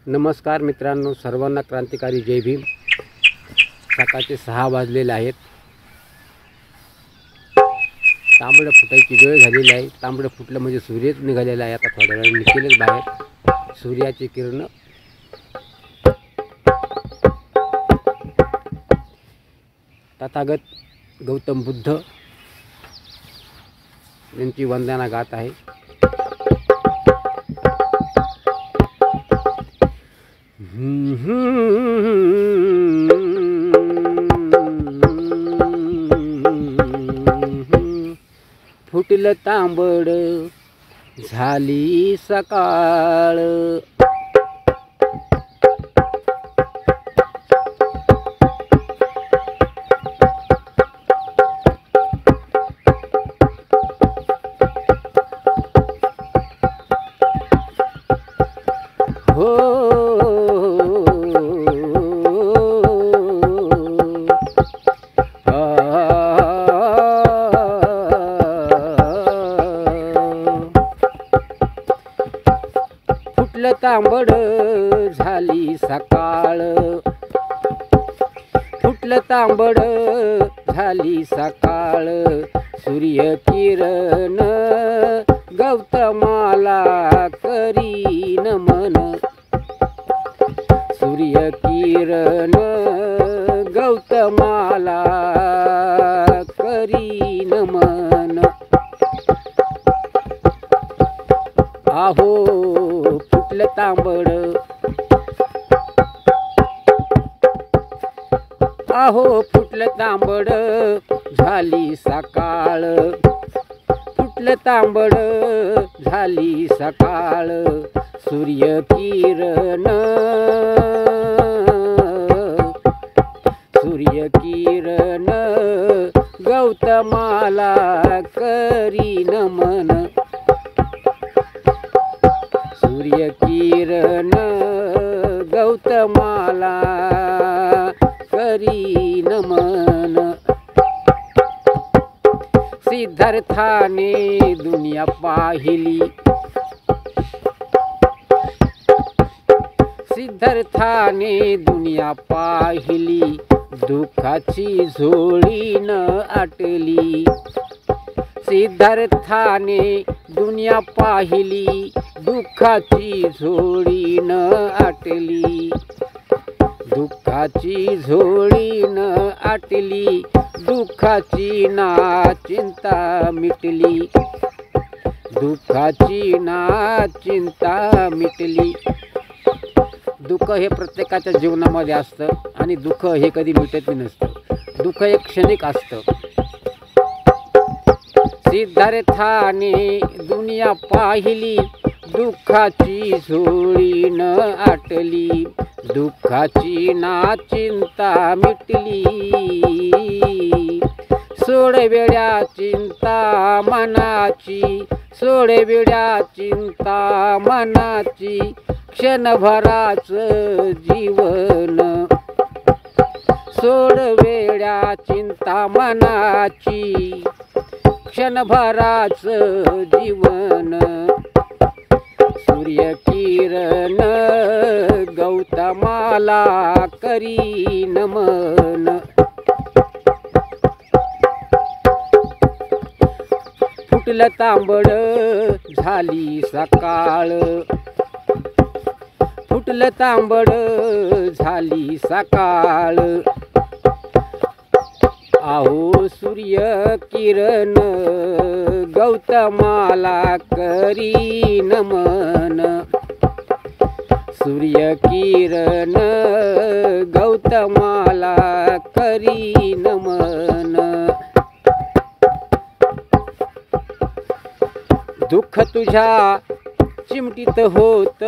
नमस्कार मित्रांनो, सर्वांना क्रांतिकारी जय भीम। सकाळचे 6 वाजलेले आहेत। तांबडं फुटायची वेळ झालेली आहे। तांबडं फुटलं म्हणजे सूर्यच निघालेला आहे। आता थोड्या वेळ निघेलच बाहेर सूर्याची किरण। तथागत गौतम बुद्ध यांची वंदना गात आहे। फुटलं तांबड झाली सकाळ, फुटलं तांबड झाली सकाळ, फुटलं तांबड झाली सकाळ। सूर्य किरण गौतमाला करी नमन, सूर्य किरण गौतमाला करी नमन। आहो फुटलं तांबड, आहो फुटलं तांबड झाली सकाळ, फुटलं तांबड झाली सकाळ। सूर्य किरण, सूर्य किरण गौतमाला करी नमन, सूर्य किरण गौतमाला करी नमन। सिद्धार्थाने दुनिया पाहिली, सिद्धार्थाने दुनिया पाहिली। दुःखाची झोळी न आटली, सिद्धार्थाने दुनिया पाहिली। दुःखाची झोळी न आटली, दुःखाची झोळी न आटली। दुःखाची ना चिंता मिटली, दुःखाची ना चिंता मिटली। दुःख हे प्रत्येकाच्या जीवनामध्ये असतं आणि दुःख हे कधी मिटत नसतं। दुःख एक क्षणिक असतं। सिद्धार्थाने दुनिया पाहिली, दुःखाची झोळी न आटली। दुःखाची ना चिंता मिटली, सोडवेड्या चिंता मनाची, सोडवेड्या चिंता मनाची। क्षणभराच जीवन, सोडवेड्या चिंता मनाची। क्षणभराच जीवन, सूर्य किरण गौतमाला करी नमन। फुटलं तांबड झाली सकाळ, फुटलं तांबड झाली सकाळ। आहो सूर्य किरण गौतमाला करी नमन, सूर्य किरण गौतमाला करी नमन। दुःख तुझ्या चिमटीत होत,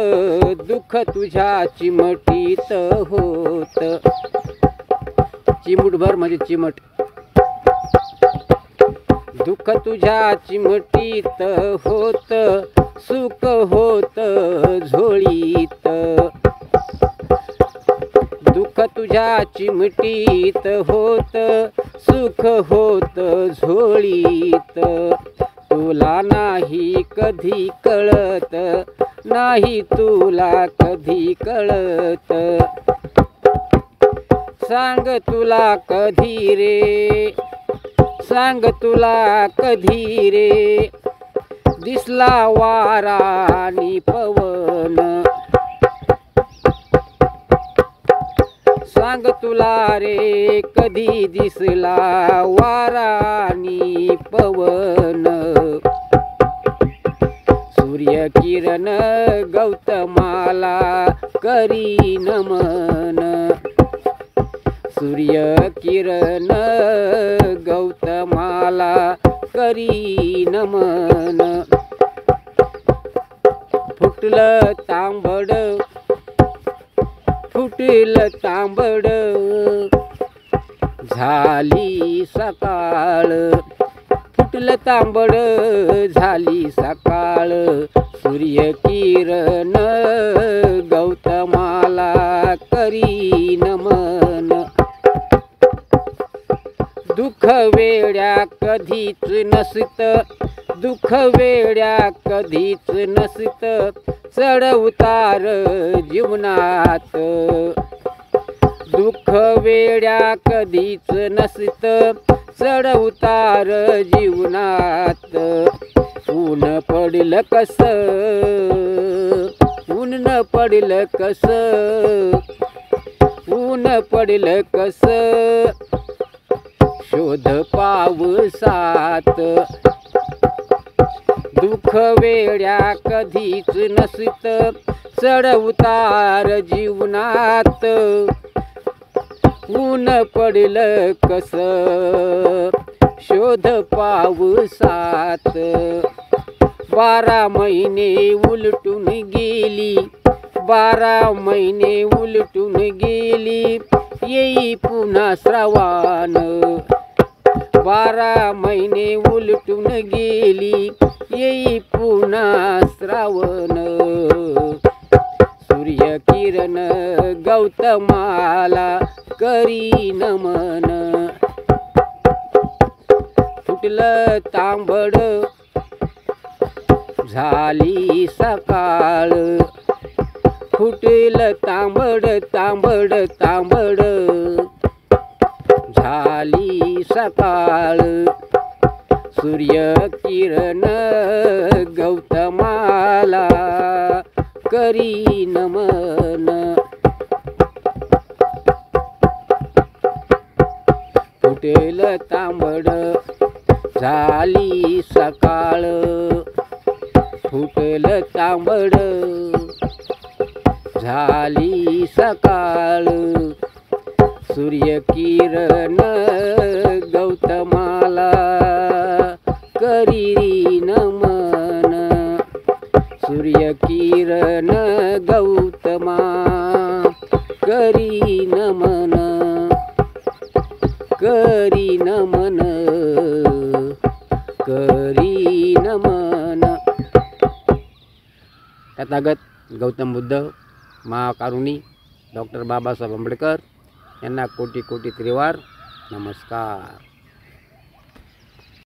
दुःख तुझ्या चिमटीत होत, चिमूटभर म्हणजे चिमट। दुःख तुझ्या चिमटीत होत, सुख होत झोळीत, दुःख तुझ्या चिमटीत होत, सुख होत झोळीत। तुला नाही कधी कळत, नाही तुला कधी कळत, सांग तुला कधी रे, सांग तुला कधी रे, दिसला वारा आणि पवन, सांग तुला रे कधी दिसला वारा आणि पवन। सूर्य किरण गौतमाला करी नमन, सूर्य किरण गौतमाला करी नमन। फुटलं तांबड, फुटलं तांबड झाली सकाळ, फुटलं तांबड झाली सकाळ। सूर्य किरण गौतमाला करी नमन। दुःख वेड्या कधीच नसत, दुःख वेड्या कधीच नसत, चढ उतार जीवनात, दुःख वेड्या कधीच नसत, चढ उतार जीवनात। ऊन पडलं कस, ऊन न पडलं कस, ऊन पडलं कस, शोध पावसात। दुःख वेड्या कधीच नसत, चढ उतार जीवनात। ऊन पडलं कस, शोध पावसात। 12 महिने उलटून गेली, 12 महिने उलटून गेली, येई पुन्हा श्रावण। 12 महिने उलटून गेली, येई पुन्हा श्रावण। सूर्य किरण गौतमाला करी नमन। फुटलं तांबड झाली सकाळ, फुटलं तांबड तांबड तांबड झाली सकाळ। सूर्य किरण गौतमाला करी नमन। फुटलं तांबड झाली सकाळ, फुटलं तांबड झाली सकाळ। सूर्य किरण गौतमाला करी नमन। सूर्य किरण गौतमा करी नमन, करी नमन, करी नमन। तथागत गौतम बुद्ध महाकारुणी डॉक्टर बाबासाहेब आंबेडकर यांना कोटी कोटी त्रिवार नमस्कार।